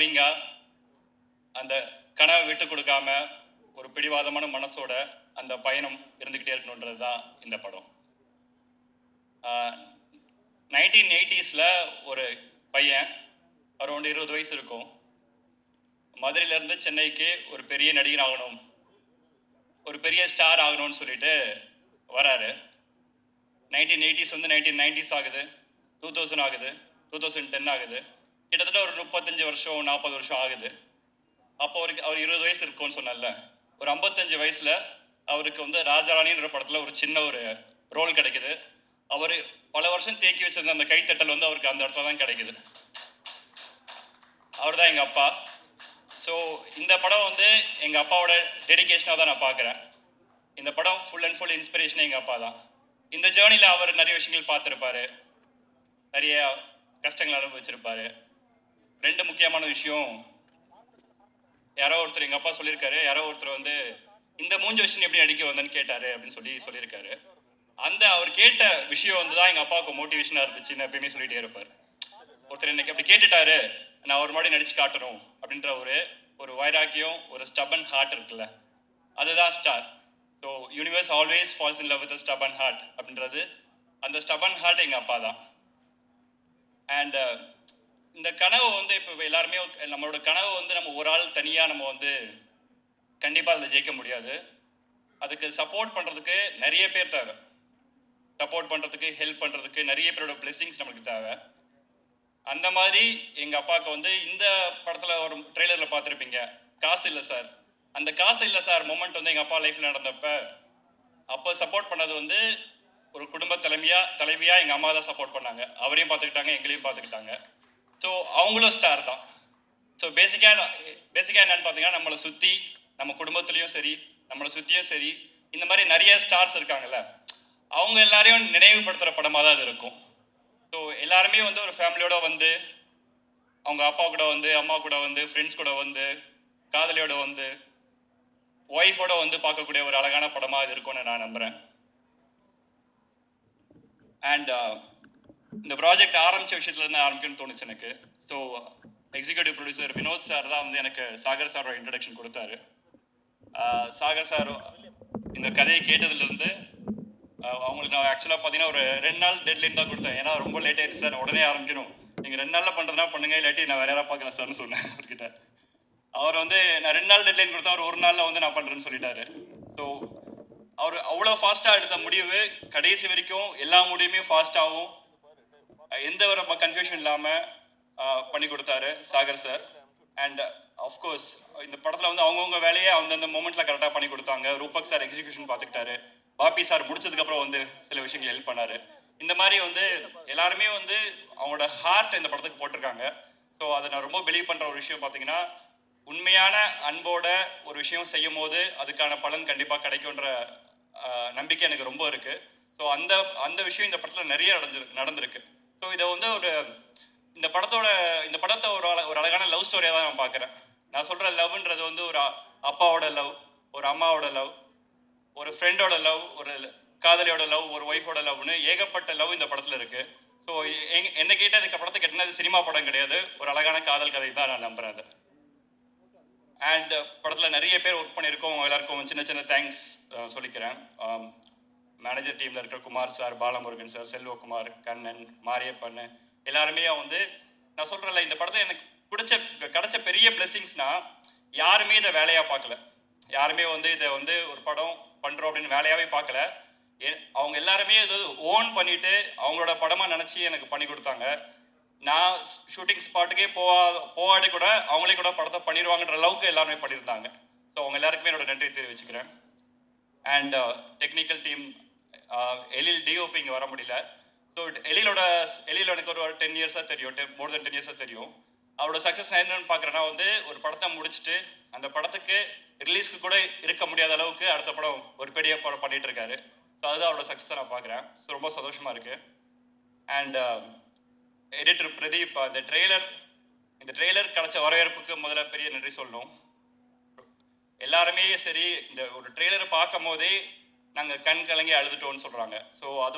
ரன்னிங்காக அந்த கனவை விட்டு கொடுக்காம ஒரு பிடிவாதமான மனசோட அந்த பயணம் இருந்துக்கிட்டே இருக்கணுன்றது தான் இந்த படம். 1980s ஒரு பையன் அரௌண்ட் 20 வயசு இருக்கும். மதுரையிலேருந்து சென்னைக்கு ஒரு பெரிய நடிகர் ஆகணும், ஒரு பெரிய ஸ்டார் ஆகணும்னு சொல்லிட்டு வராரு. 1980s 1990s ஆகுது, 2000 ஆகுது, 2010 ஆகுது. கிட்டத்தட்ட ஒரு 35 வருஷம் 40 வருஷம் ஆகுது. அப்போ அவர் 20 வயசு இருக்கும்னு சொன்னால, ஒரு 55 வயசுல அவருக்கு ராஜாராணின்ற படத்துல ஒரு சின்ன ஒரு ரோல் கிடைக்குது. அவர் பல வருஷம் தேக்கி வச்சிருந்த அந்த கைத்தட்டல் அவருக்கு அந்த இடத்துல தான் கிடைக்குது. அவர் தான் எங்க அப்பா. ஸோ இந்த படம் எங்க அப்பாவோட டெடிகேஷனாக தான் நான் பார்க்குறேன். இந்த படம் ஃபுல் அண்ட் ஃபுல் இன்ஸ்பிரேஷனே எங்கள் அப்பா தான். இந்த ஜேர்னியில் அவர் நிறைய விஷயங்கள் பார்த்துருப்பாரு, நிறைய கஷ்டங்கள் அனுபவிச்சிருப்பாரு. 2 முக்கியமான விஷயம், யாரோ ஒருத்தர் எங்கள் அப்பா சொல்லியிருக்காரு, யாரோ ஒருத்தர் இந்த மூஞ்சி வச்சு எப்படி நடிக்க வந்தேன்னு கேட்டாரு அப்படின்னு சொல்லியிருக்காரு. அந்த அவர் கேட்ட விஷயம் தான் எங்கள் அப்பாவுக்கு மோட்டிவேஷனாக இருந்துச்சுன்னு எப்பயுமே சொல்லிகிட்டே இருப்பார். ஒருத்தர் இன்னைக்கு அப்படி கேட்டுட்டாரு, நான் ஒரு மாதிரி நடிச்சு காட்டணும் அப்படின்ற ஒரு வைராக்கியம், ஒரு ஸ்டபன் ஹார்ட் இருக்குல்ல, அதுதான் star. So universe always falls in love with stubborn heart அப்படின்றது, அந்த ஸ்டபன் ஹார்ட் எங்கள் அப்பா தான். அண்ட் இந்த கனவு இப்போ எல்லாருமே நம்மளோட கனவு நம்ம ஒரு ஆள் தனியாக நம்ம கண்டிப்பாக அதில் ஜெயிக்க முடியாது. அதுக்கு சப்போர்ட் பண்ணுறதுக்கு நிறைய பேர் தேவை. சப்போர்ட் பண்ணுறதுக்கு, ஹெல்ப் பண்ணுறதுக்கு நிறைய பேரோட பிளெஸிங்ஸ் நம்மளுக்கு தேவை. அந்த மாதிரி எங்கள் அப்பாவுக்கு இந்த படத்தில் ஒரு ட்ரெய்லரில் பார்த்துருப்பீங்க, காசு இல்லை சார். அந்த காசு இல்லை சார் மொமெண்ட் எங்கள் அப்பா லைஃப்பில் நடந்தப்ப அப்போ சப்போர்ட் பண்ணது ஒரு குடும்ப தலைவியாக எங்கள் அம்மா தான் சப்போர்ட் பண்ணாங்க. அவரையும் பார்த்துக்கிட்டாங்க, எங்களையும் பார்த்துக்கிட்டாங்க. ஸோ அவங்களும் ஸ்டார் தான். ஸோ பேசிக்காக என்னன்னு பார்த்தீங்கன்னா, நம்மளை சுற்றி நம்ம குடும்பத்துலேயும் சரி, நம்மளை சுற்றியும் சரி, இந்த மாதிரி நிறைய ஸ்டார்ஸ் இருக்காங்கல்ல, அவங்க எல்லாரையும் நினைவுபடுத்துகிற படமாக தான் அது இருக்கும். ஸோ எல்லாருமே ஒரு ஃபேமிலியோட அவங்க அப்பா கூட அம்மா கூட ஃப்ரெண்ட்ஸ் கூட காதலியோட ஒய்ஃபோட பார்க்கக்கூடிய ஒரு அழகான படமாக இது இருக்கும்னு நான் நம்புகிறேன். அண்ட் இந்த ப்ராஜெக்ட் ஆரம்பித்த விஷயத்துலேருந்து ஆரம்பிக்கணும்னு தோணுச்சு எனக்கு. So executive producer Vinod sir தான் எனக்கு சாகர் சாரோட இன்ட்ரடக்ஷன் கொடுத்தாரு. சாகர் சார் இந்த கதையை கேட்டதுலேருந்து அவங்களுக்கு நான் ஆக்சுவலாக பார்த்தீங்கன்னா ஒரு 2 நாள் டெட்லைன் தான் கொடுத்தேன். ஏன்னா ரொம்ப லேட் ஆகிடுச்சு சார், உடனே ஆரம்பிக்கணும், நீங்கள் 2 நாளில் பண்ணுறதுனா பண்ணுங்க, இல்லாட்டி நான் வேற யாராவது பார்க்குறேன் சார்னு சொன்னேன் அவர்கிட்ட. அவர் நான் 2 நாள் டெட்லைன் கொடுத்தா அவர் 1 நாளில் நான் பண்ணுறேன்னு சொல்லிட்டாரு. ஸோ அவர் அவ்வளோ ஃபாஸ்ட்டாக எடுத்த முடிவு கடைசி வரைக்கும் எல்லா முடிவுமே ஃபாஸ்ட்டாகவும் எந்த ஒரு கன்ஃபியூஷன் இல்லாமல் பண்ணி கொடுத்தாரு சாகர் சார். அண்ட் ஆஃப்கோர்ஸ் இந்த படத்தில் அவங்கவுங்க வேலையை அந்தந்த மூமெண்ட்டில் கரெக்டாக பண்ணி கொடுத்தாங்க. ரூபக் சார் எக்ஸிக்யூஷன் பார்த்துக்கிட்டாரு, பாப்பி சார் முடிச்சதுக்கப்புறம் சில விஷயங்கள் ஹெல்ப் பண்ணாரு. இந்த மாதிரி எல்லாருமே அவங்களோட ஹார்ட் இந்த படத்துக்கு போட்டிருக்காங்க. ஸோ அதை நான் ரொம்ப பிலீவ் பண்ணுற ஒரு விஷயம் பார்த்தீங்கன்னா, உண்மையான அன்போட ஒரு விஷயம் செய்யும் போது அதுக்கான பலன் கண்டிப்பாக கிடைக்கும்ன்ற நம்பிக்கை எனக்கு ரொம்ப இருக்கு. ஸோ அந்த விஷயம் இந்த படத்தில் நிறைய நடந்திருக்கு. ஸோ இதை இந்த படத்தை ஒரு அழகான லவ் ஸ்டோரியாக தான் நான் பார்க்குறேன். நான் சொல்கிற லவ்ன்றது ஒரு அப்பாவோட லவ், ஒரு அம்மாவோட லவ், ஒரு ஃப்ரெண்டோட லவ், ஒரு காதலியோட லவ், ஒரு ஒய்ஃபோட லவ்னு ஏகப்பட்ட லவ் இந்த படத்தில் இருக்கு. ஸோ என்ன கேட்டால் இதுக்கு படத்தை கேட்டது சினிமா படம் கிடையாது, ஒரு அழகான காதல் கதை தான் நான் நம்புறேன் அது. அண்ட் படத்தில் நிறைய பேர் ஒர்க் பண்ணியிருக்கோம், எல்லாருக்கும் சின்ன சின்ன தேங்க்ஸ் சொல்லிக்கிறேன். மேனேஜர் டீமில் இருக்கிற குமார் சார், பாலமுருகன் சார், செல்வகுமார், கண்ணன், மாரியப்பன், எல்லாருமே நான் சொல்கிறேன்ல, இந்த படத்தில் எனக்கு கிடைச்ச பெரிய பிளெஸிங்ஸ்னா, யாருமே இதை வேலையாக பார்க்கல. யாருமே இதை ஒரு படம் பண்ணுறோம் அப்படின்னு வேலையாகவே பார்க்கல. அவங்க எல்லாருமே ஓன் பண்ணிட்டு அவங்களோட படமாக நினச்சி எனக்கு பண்ணி கொடுத்தாங்க. நான் ஷூட்டிங் ஸ்பாட்டுக்கே போகாட்டி கூட அவங்களே கூட படத்தை பண்ணிடுவாங்கன்ற அளவுக்கு எல்லாருமே பண்ணியிருந்தாங்க. ஸோ அவங்க எல்லாருக்குமே என்னோட நன்றி தெரிவிச்சுக்கிறேன். And technical team, Ezhil DOP இங்கே வர முடியல. ஸோ எழில் எனக்கு ஒரு 10 இயர்ஸாக தெரியும், மோர் தென் 10 இயர்ஸாக தெரியும். அவரோட சக்ஸஸ் நான் என்னன்னு பார்க்குறேன்னா, ஒரு படத்தை முடிச்சுட்டு அந்த படத்துக்கு ரிலீஸ்க்கு கூட இருக்க முடியாத அளவுக்கு அடுத்த படம் ஒரு பெரிய படம் பண்ணிட்டு இருக்காரு. ஸோ அதுதான் அவரோட சக்ஸஸை நான் பார்க்குறேன். ஸோ ரொம்ப சந்தோஷமாக இருக்குது. அண்ட் எடிட்டர் பிரதீப், இந்த ட்ரெய்லர் கிடைச்ச வரவேற்புக்கு முதல்ல பெரிய நன்றி சொல்லணும். எல்லாருமே சரி, இந்த ஒரு ட்ரெய்லரை பார்க்கும் போதே நாங்கள் கண் கலங்கி அழுதுட்டோம்னு சொல்கிறாங்க. ஸோ அது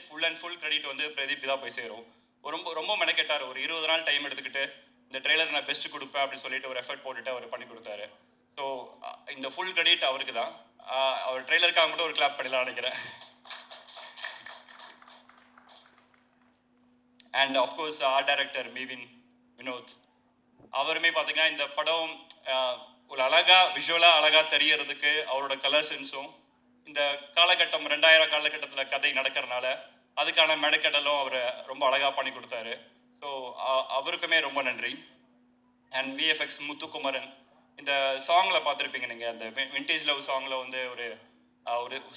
full and full credit Pradeep தான் போய் சேரும். ரொம்ப ரொம்ப மெனக்கெட்டார். ஒரு 20 நாள் டைம் எடுத்துக்கிட்டு இந்த ட்ரெய்லர் நான் பெஸ்ட் கொடுப்பேன் அப்படின்னு சொல்லிட்டு ஒரு எஃபர்ட் போட்டுட்டு அவர் பண்ணி கொடுத்தாரு. ஸோ இந்த ஃபுல் கிரெடிட் அவருக்கு தான். அவர் ட்ரெய்லருக்காக மட்டும் ஒரு கிளாப் பண்ணலாம் நினைக்கிறேன். And of course art director Vinod அவருமே பார்த்தீங்கன்னா இந்த படம் ஒரு விஷுவலாக அழகாக தெரியறதுக்கு அவரோட கலர் சென்ஸும் இந்த காலகட்டம் 2000 காலகட்டத்தில் கதை நடக்கிறனால அதுக்கான மெனக்கெடலும் அவர் ரொம்ப அழகாக பண்ணி கொடுத்தாரு. ஸோ அவருக்குமே ரொம்ப நன்றி. அண்ட் விஎஃப்எக்ஸ் முத்துக்குமரன், இந்த சாங்கில் பார்த்துருப்பீங்க நீங்கள், அந்த விண்டேஜ் லவ் சாங்கில் வந்து ஒரு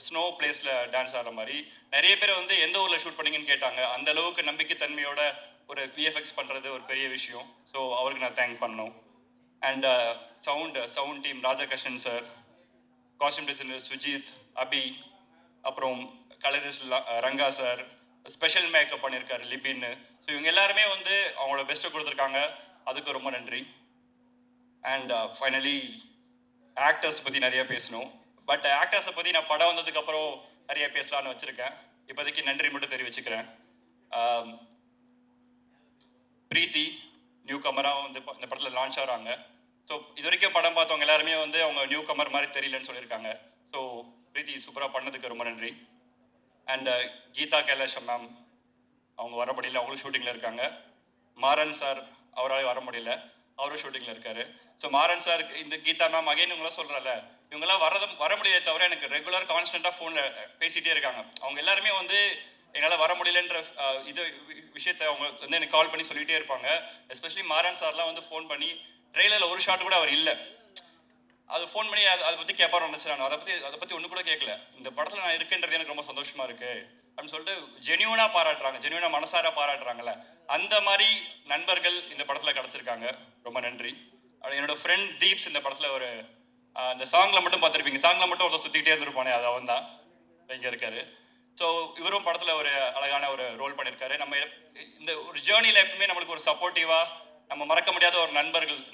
ஸ்னோ பிளேஸில் டான்ஸ் ஆடுற மாதிரி நிறைய பேர் வந்து எந்த ஊரில் ஷூட் பண்ணீங்கன்னு கேட்டாங்க. அந்த அளவுக்கு நம்பிக்கைத்தன்மையோட ஒரு விஎஃப்எக்ஸ் பண்ணுறது ஒரு பெரிய விஷயம். ஸோ அவருக்கு நான் தேங்க் பண்ணணும். And sound team Rajakrishnan sir, costume designer Sujith, Abhi, அப்புறம் colourist Ranga sir, special makeup பண்ணியிருக்காரு லிபின்னு. ஸோ இவங்க எல்லாருமே வந்து அவங்களோட பெஸ்ட்டை கொடுத்துருக்காங்க. அதுக்கு ரொம்ப நன்றி. அண்ட் ஃபைனலி ஆக்டர்ஸ் பற்றி நிறைய பேசணும். பட் ஆக்டர்ஸை பற்றி நான் படம் வந்ததுக்கப்புறம் நிறைய பேசலான்னு வச்சுருக்கேன். இப்போதைக்கு நன்றி மட்டும் தெரிவிச்சுக்கிறேன். பிரீத்தி நியூ கமராக வந்து இந்த படத்தில் லான்ச் ஆகிறாங்க. ஸோ இது வரைக்கும் படம் பார்த்தவங்க எல்லாருமே வந்து அவங்க நியூ கமர் மாதிரி தெரியலன்னு சொல்லியிருக்காங்க. ஸோ பிரீத்தி சூப்பராக பண்ணதுக்கு ரொம்ப நன்றி. அண்ட் கீதா கைலாஷம் மேம், அவங்க வர முடியல, அவங்களும் ஷூட்டிங்கில் இருக்காங்க. மாறன் சார் அவரால் வர முடியல, அவரும் ஷூட்டிங்கில் இருக்காரு. ஸோ மாறன் சார், இந்த கீதா மேம் அகைன் இவங்களாம் சொல்கிறல, இவங்கெல்லாம் வர முடியல தவிர எனக்கு ரெகுலர் கான்ஸ்டண்ட்டாக ஃபோனில் பேசிகிட்டே இருக்காங்க. அவங்க எல்லாருமே வந்து என்னால் வர முடியலன்ற இது விஷயத்தை அவங்க வந்து எனக்கு கால் பண்ணி சொல்லிகிட்டே இருப்பாங்க. எஸ்பெஷலி மாறன் சார்லாம் வந்து ஃபோன் பண்ணி ட்ரெயிலரில் ஒரு ஷாட் கூட அவர் இல்லை, அது ஃபோன் பண்ணி அதை பற்றி கேட்பாரு நினச்சி நான் அதை பற்றி ஒன்று கூட கேட்கல. இந்த படத்தில் நான் இருக்குன்றது எனக்கு ரொம்ப சந்தோஷமாக இருக்குது அப்படின்னு சொல்லிட்டு ஜென்யூனாக பாராட்டுறாங்க, ஜென்யூனாக மனசார பாராட்டுறாங்கல்ல. அந்த மாதிரி நண்பர்கள் இந்த படத்தில் கிடச்சிருக்காங்க. ரொம்ப நன்றி. என்னோட ஃப்ரெண்ட் தீப்ஸ் இந்த படத்தில் ஒரு இந்த சாங்கில் மட்டும் பார்த்துருப்பீங்க, சாங்கில் மட்டும் ஒருத்தர் சுற்றிக்கிட்டே இருந்திருப்பானே, அது அவன் தான் இங்கே இருக்காரு. ஸோ இவரும் படத்தில் ஒரு அழகான ஒரு ரோல் பண்ணியிருக்காரு. நம்ம இந்த ஒரு ஜேர்னியில் எப்பவுமே நம்மளுக்கு ஒரு சப்போர்ட்டிவாக நம்ம மறக்க முடியாத ஒரு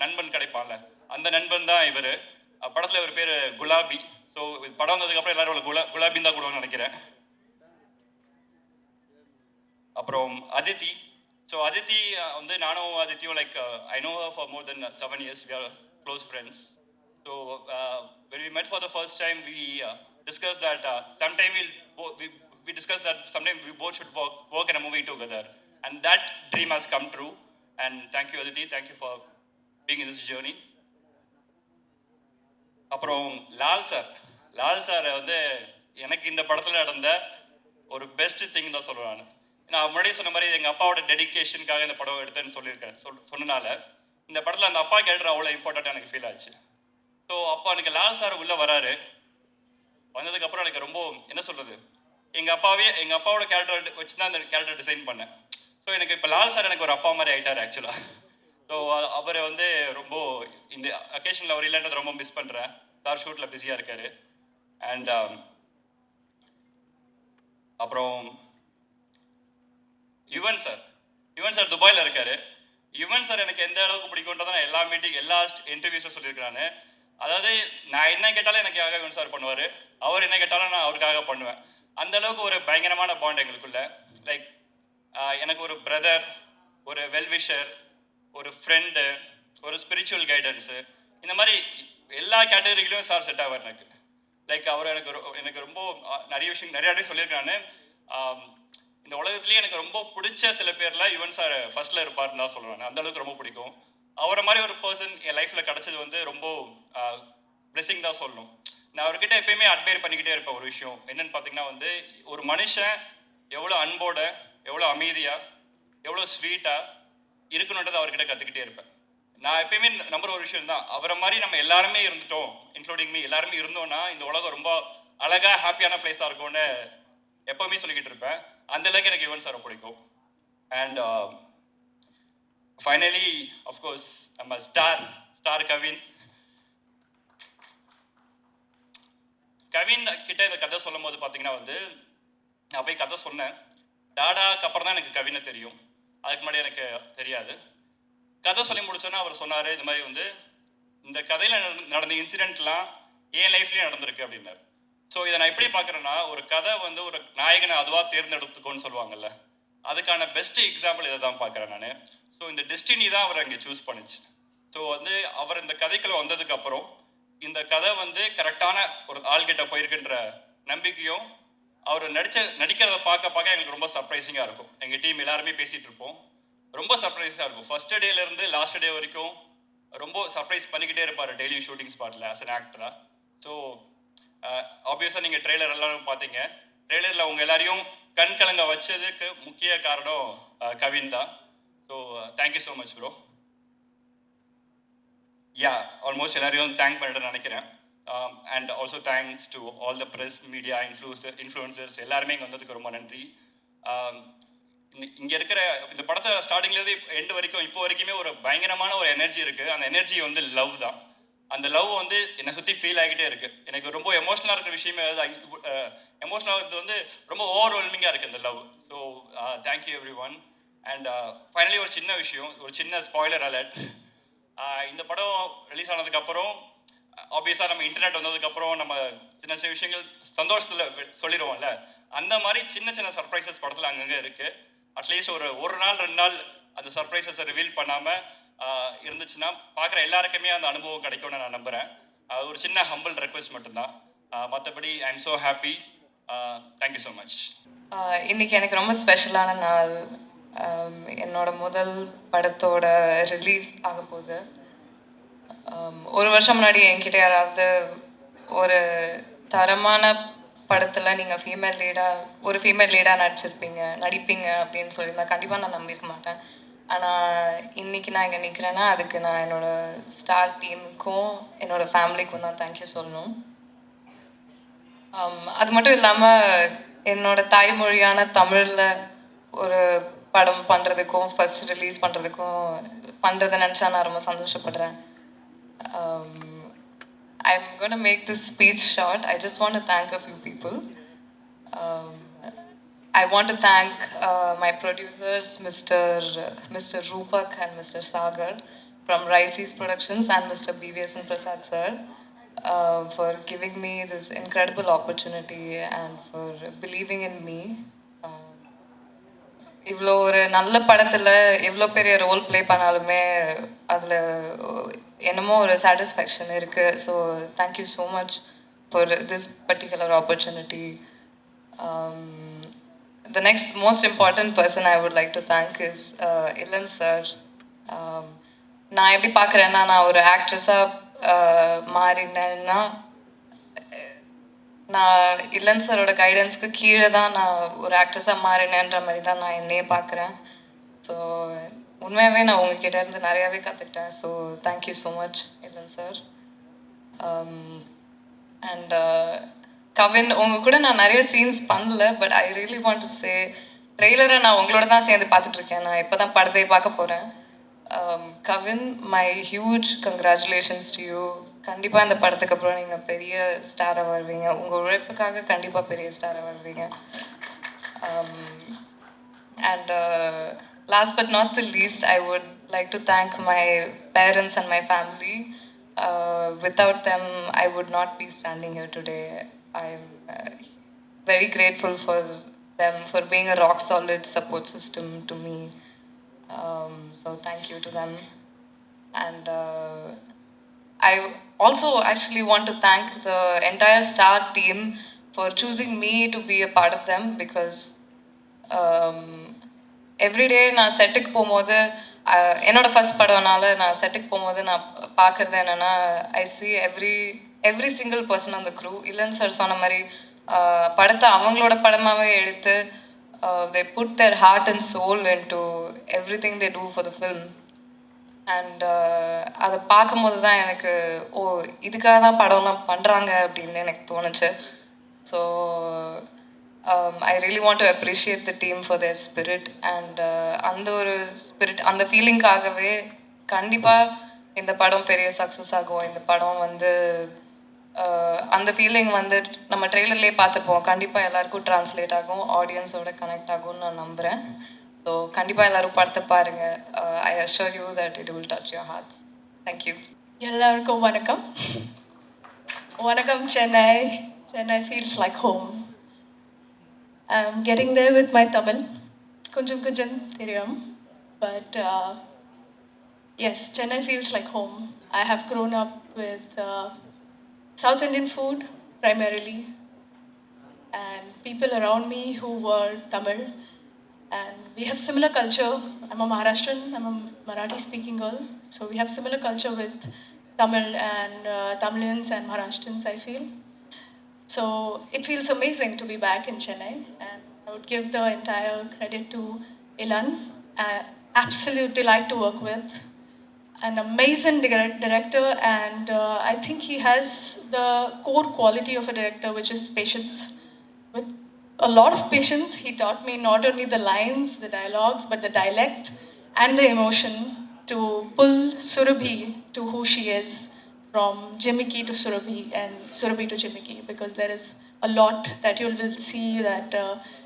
நண்பன் கிடைப்பான்ல, அந்த நண்பன் தான் இவர். படத்தில் இவர் பேர் குலாபி. ஸோ படம் வந்ததுக்கப்புறம் எல்லாரும் குலாபின்னு தான் கூடுவாங்கன்னு நினைக்கிறேன். அப்புறம் அதித்தி. ஸோ அதித்தி வந்து நானும் அதித்தியும் like I know for more than 7 years. We are close friends. So when we met for the first time, we discussed that sometime we discussed that sometime we both should work in a movie together, and that dream has come true. And thank you Aditi, thank you for being in this journey. அப்புறம் Lal sir வந்து எனக்கு இந்த படத்தில் நடந்த ஒரு best thing தான் சொல்லுவேன். நான் முன்னாடியே சொன்ன மாதிரி எங்கள் அப்பாவோட டெடிக்கேஷனுக்காக இந்த படம் எடுத்தேன்னு சொல்லியிருக்கேன். சொன்னனால இந்த படத்தில் அந்த அப்பா கேரக்டர் அவ்வளோ இம்பார்ட்டண்ட்டாக எனக்கு ஃபீல் ஆச்சு. ஸோ அப்போ எனக்கு லால் சார் உள்ளே வராரு. வந்ததுக்கப்புறம் எனக்கு ரொம்ப என்ன சொல்கிறது, எங்கள் அப்பாவோட கேரக்டர் வச்சு தான் அந்த கேரக்டர் டிசைன் பண்ணேன். ஸோ எனக்கு இப்போ லால் சார் எனக்கு ஒரு அப்பா மாதிரி ஆகிட்டார் ஆக்சுவலாக. ஸோ அவரை வந்து ரொம்ப இந்த அக்கேஷனில் அவர் இல்லைன்றது ரொம்ப மிஸ் பண்ணுறேன். சார் ஷூட்டில் பிஸியாக இருக்கார். அண்ட் அப்புறம் யுவன் சார் துபாயில் இருக்கார். யுவன் சார் எனக்கு எந்த அளவுக்கு பிடிக்கும்ன்றதை நான் எல்லா இன்டர்வியூஸும் சொல்லியிருக்கிறானு. அதாவது நான் என்ன கேட்டாலும் எனக்காக யுவன் சார் பண்ணுவார், அவர் என்ன கேட்டாலும் நான் அவருக்காக பண்ணுவேன். அந்த அளவுக்கு ஒரு பயங்கரமான பாண்ட் எங்களுக்குள்ள. லைக் எனக்கு ஒரு பிரதர், ஒரு வெல்விஷர், ஒரு ஃப்ரெண்டு, ஒரு ஸ்பிரிச்சுவல் கைடன்ஸு, இந்த மாதிரி எல்லா கேட்டகரியிலையும் சார் செட் ஆவார் எனக்கு. லைக் அவர் எனக்கு ரொம்ப நிறைய சொல்லியிருக்கான்னு. இந்த உலகத்துலேயே எனக்கு ரொம்ப பிடிச்ச சில பேரில் யுவன் சார் ஃபர்ஸ்ட்டில் இருப்பார்னு தான் சொல்லுவேன். அந்த அளவுக்கு ரொம்ப பிடிக்கும். அவரை மாதிரி ஒரு பர்சன் என் லைஃப்பில் கிடச்சது வந்து ரொம்ப பிளெஸிங் தான் சொல்லணும். நான் அவர்கிட்ட எப்பயுமே அட்மையர் பண்ணிக்கிட்டே இருப்பேன். ஒரு விஷயம் என்னன்னு பார்த்தீங்கன்னா வந்து ஒரு மனுஷன் எவ்வளோ அன்போட, எவ்வளோ அமைதியாக, எவ்வளோ ஸ்வீட்டாக இருக்கணுன்றதை அவர்கிட்ட கற்றுக்கிட்டே இருப்பேன். நான் எப்பயுமே நம்புற ஒரு விஷயம் தான், அவரை மாதிரி நம்ம எல்லாருமே இருந்துட்டோம், இன்க்ளூடிங் மீ, எல்லாருமே இருந்தோம்னா இந்த உலகம் ரொம்ப அழகாக ஹாப்பியான பிளேஸாக இருக்கும்னு எப்போவுமே சொல்லிக்கிட்டு இருப்பேன். அந்த அளவுக்கு எனக்கு யுவன் சாரை பிடிக்கும். அண்ட் ஃபைனலி அஃப்கோர்ஸ் நம்ம ஸ்டார் கவின் கிட்ட இந்த கதை சொல்லும் போது பார்த்தீங்கன்னா வந்து நான் போய் கதை சொன்னேன். டாடாக்கு அப்புறம் தான் எனக்கு கவினை தெரியும், அதுக்கு முன்னாடி எனக்கு தெரியாது. கதை சொல்லி முடிச்சோன்னா அவர் சொன்னார், இந்த மாதிரி வந்து இந்த கதையில் நடந்த இன்சிடென்ட்லாம் என் லைஃப்லேயும் நடந்திருக்கு அப்படின்னாரு. ஸோ இதை நான் எப்படி பார்க்குறேன்னா, ஒரு கதை வந்து ஒரு நாயகனை அதுவாக தேர்ந்தெடுத்துக்கோன்னு சொல்லுவாங்கல்ல, அதுக்கான பெஸ்ட் எக்ஸாம்பிள் இதை தான் பார்க்குறேன் நான். ஸோ இந்த டெஸ்டினி தான் அவர் அங்கே சூஸ் பண்ணுச்சு. ஸோ வந்து அவர் இந்த கதைக்குள்ள வந்ததுக்கப்புறம் இந்த கதை வந்து கரெக்டான ஒரு ஆள்கிட்ட போயிருக்குன்ற நம்பிக்கையும் அவர் நடிக்கிறத பார்க்க எங்களுக்கு ரொம்ப சர்ப்ரைசிங்காக இருக்கும். எங்கள் டீம் எல்லாருமே பேசிகிட்டு இருப்போம். ரொம்ப சர்ப்ரைஸாக இருக்கும். ஃபர்ஸ்ட் டேலேருந்து லாஸ்ட் டே வரைக்கும் ரொம்ப சர்ப்ரைஸ் பண்ணிக்கிட்டே இருப்பார் டெய்லி ஷூட்டிங் ஸ்பாட்டில் ஆஸ் அன் ஆக்டராக. ஸோ ஆப்வியஸாக நீங்கள் ட்ரெய்லர் எல்லாரும் பார்த்தீங்க. ட்ரெய்லரில் உங்கள் எல்லாரையும் கண் கலங்க வச்சதுக்கு முக்கிய காரணம் கவின் தான். So thank you so much bro. Yeah almost எல்லாரையும் தேங்க் பண்ணிட்டு நினைக்கிறேன். And also thanks to all the press media influencers எல்லாருமே இங்கே வந்ததுக்கு ரொம்ப நன்றி. இங்கே இருக்கிற இந்த படத்தை ஸ்டார்டிங்லேருந்து எண்டு வரைக்கும் இப்போ வரைக்குமே ஒரு பயங்கரமான ஒரு எனர்ஜி இருக்குது. அந்த எனர்ஜி வந்து லவ் தான். அந்த லவ் வந்து என்னை சுற்றி ஃபீல் ஆகிட்டே இருக்குது. எனக்கு ரொம்ப எமோஷனலாக இருக்கிற விஷயமே எமோஷனலாக வந்து ரொம்ப ஓவர்வெல்மிங்காக இருக்குது இந்த love. So thank you every one. And finally ஒரு சின்ன விஷயம், ஒரு சின்ன ஸ்பாய்லர் அலர்ட். இந்த படம் ரிலீஸ் ஆனதுக்கப்புறம் ஆப்வியஸாக நம்ம இன்டர்நெட் வந்ததுக்கப்புறம் நம்ம சின்ன சின்ன விஷயங்கள் சந்தோஷத்தில் சொல்லிடுவோம்ல, அந்த மாதிரி சின்ன சின்ன சர்ப்ரைசஸ் படத்தில் அங்கங்கே இருக்குது. அட்லீஸ்ட் ஒரு நாள் 2 நாள் அந்த சர்ப்ரைசஸை ரிவீல் பண்ணாமல் இருந்துச்சுன்னா பார்க்குற எல்லாருக்குமே அந்த அனுபவம் கிடைக்கும்னு நான் நம்புகிறேன். ஒரு சின்ன ஹம்பிள் ரெக்வெஸ்ட் மட்டும்தான். மற்றபடி I am so happy. Thank you so much. இன்னைக்கு எனக்கு ரொம்ப ஸ்பெஷலான நாள். என்னோட முதல் படத்தோட ரிலீஸ் ஆக போகுது. ஒரு வருஷம் முன்னாடி என்கிட்ட யாராவது ஒரு தரமான படத்தில் நீங்கள் ஒரு ஃபீமேல் லீடாக நடிப்பீங்க அப்படின்னு சொல்லியிருந்தா கண்டிப்பாக நான் நம்பியிருக்க மாட்டேன். ஆனால் இன்றைக்கி நான் இங்கே நிற்கிறேன்னா அதுக்கு நான் என்னோடய ஸ்டார் டீமுக்கும் என்னோடய ஃபேமிலிக்கும் தான் தேங்க்யூ சொல்லணும். அது மட்டும் இல்லாமல் என்னோடய தாய்மொழியான தமிழில் ஒரு படம் பண்ணுறதுக்கும் ஃபர்ஸ்ட் ரிலீஸ் பண்ணுறதை நினச்சா நான் ரொம்ப சந்தோஷப்படுறேன். I'm going to make this speech short. I just want to thank a few people. I want to thank my producers, Mr. Rupak and Mr. Sagar from Rice's Productions and Mr. BVS and Prasad sir for giving me this incredible opportunity and for believing in me. இவ்வளோ ஒரு நல்ல படத்தில் எவ்வளோ பெரிய role play பண்ணாலுமே அதில் என்னமோ ஒரு சாட்டிஸ்ஃபேக்ஷன் இருக்குது. So thank you so much for this particular opportunity. The next most important person I would like to thank is Ilan sir. நான் எப்படி பார்க்குறேன்னா, நான் ஒரு ஆக்ட்ரஸாக மாறினேன்னா நான் இல்லன் சரோட கைடன்ஸ்க்கு கீழே தான் நான் ஒரு ஆக்ட்ரஸாக மாறினேன்ற மாதிரி தான் நான் என்னையே பார்க்குறேன். ஸோ உண்மையாகவே நான் உங்ககிட்ட இருந்து நிறையாவே கற்றுக்கிட்டேன். ஸோ தேங்க்யூ ஸோ மச் இல்லன் சார். அண்ட் கவின், உங்கள் கூட நான் நிறைய சீன்ஸ் பண்ணல, but I really want to say ட்ரெய்லரை நான் உங்களோட தான் சேர்ந்து பார்த்துட்ருக்கேன். நான் இப்போ தான் படத்தையே பார்க்க போகிறேன். Kavin, my huge congratulations to you. கண்டிப்பாக இந்த படத்துக்கு அப்புறம் நீங்கள் பெரிய ஸ்டாராக வருவீங்க. உங்கள் உழைப்புக்காக கண்டிப்பாக பெரிய ஸ்டாராக வருவீங்க. And last but not the least, I would like to thank my parents and my family. Without them, I would not be standing here today. I am very grateful for them for being a rock solid support system to me. So thank you to them. And I also actually want to thank the entire star team for choosing me to be a part of them, because every day நான் செட்டுக்கு போகும்போது, என்னோடய first படம்னால நான் செட்டுக்கு போகும்போது நான் பார்க்குறது என்னென்னா, ஐ சி எவ்ரி சிங்கிள் பர்சன் அந்த க்ரூ. இல்லைன்னு சார் சொன்ன மாதிரி படத்தை அவங்களோட படமாகவே எடுத்து they put their heart and soul into everything they do for the film. And அதை பார்க்கும்போது தான் எனக்கு இதுக்காக தான் படம்லாம் பண்ணுறாங்க அப்படின்னு எனக்கு தோணுச்சு. So I really want to appreciate the team for their spirit. And அந்த ஒரு ஸ்பிரிட், அந்த ஃபீலிங்காகவே கண்டிப்பாக இந்த படம் பெரிய சக்ஸஸ் ஆகும். இந்த படம் வந்து அந்த ஃபீலிங் வந்து நம்ம ட்ரெய்லர்லேயே பார்த்துப்போம், கண்டிப்பாக எல்லாருக்கும் ட்ரான்ஸ்லேட் ஆகும், ஆடியன்ஸோட கனெக்ட் ஆகும்னு நான் நம்புகிறேன். ஸோ கண்டிப்பாக எல்லோரும் படத்தை பாருங்கள். I assure you that it will touch your hearts. Thank you. எல்லாருக்கும் வணக்கம். வணக்கம் Chennai. Chennai feels like home. I am getting there with my Tamil. கொஞ்சம் கொஞ்சம் தெரியும். but yes, Chennai feels like home. I have grown up with South Indian food primarily, and people around me who were Tamil. And we have similar culture. I'm a Maharashtrian, I'm a Marathi speaking girl. So we have similar culture with Tamil and Tamilians and Maharashtrians, I feel. So it feels amazing to be back in Chennai. And I would give the entire credit to Ilan. Absolute delight to work with. An amazing director, and I think he has the core quality of a director, which is patience. With a lot of patience, he taught me not only the lines, the dialogues, but the dialect and the emotion to pull Surabhi to who she is, from Jimiki to Surabhi and Surabhi to Jimiki, because there is a lot that you will see that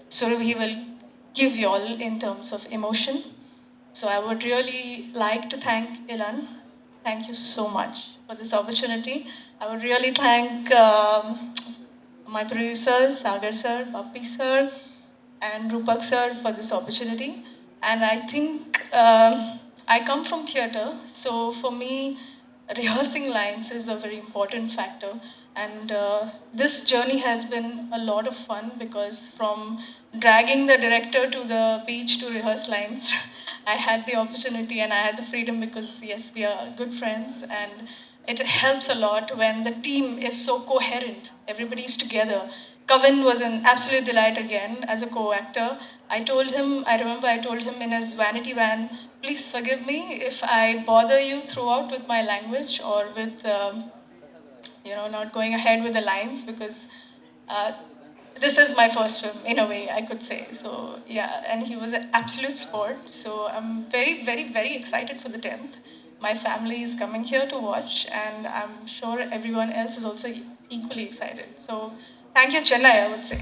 Surabhi will give you all in terms of emotion. So I would really like to thank Ilan. Thank you so much for this opportunity. I would really thank my producers, Sagar sir, Papi sir, and Rupak sir for this opportunity. And I think I come from theatre, so for me, rehearsing lines is a very important factor. And this journey has been a lot of fun because from dragging the director to the beach to rehearse lines, I had the opportunity and I had the freedom because, yes, we are good friends and it helps a lot when the team is so coherent. Everybody is together. Kavin was an absolute delight again as a co-actor. I remember I told him in his vanity van, please forgive me if I bother you throughout with my language or with, not going ahead with the lines because uh, this is my first film in a way, I could say. So yeah, and he was an absolute sport. So I'm very, very, very excited for the 10th. My family is coming here to watch, and I'm sure everyone else is also equally excited. So thank you, Chennai, I would say.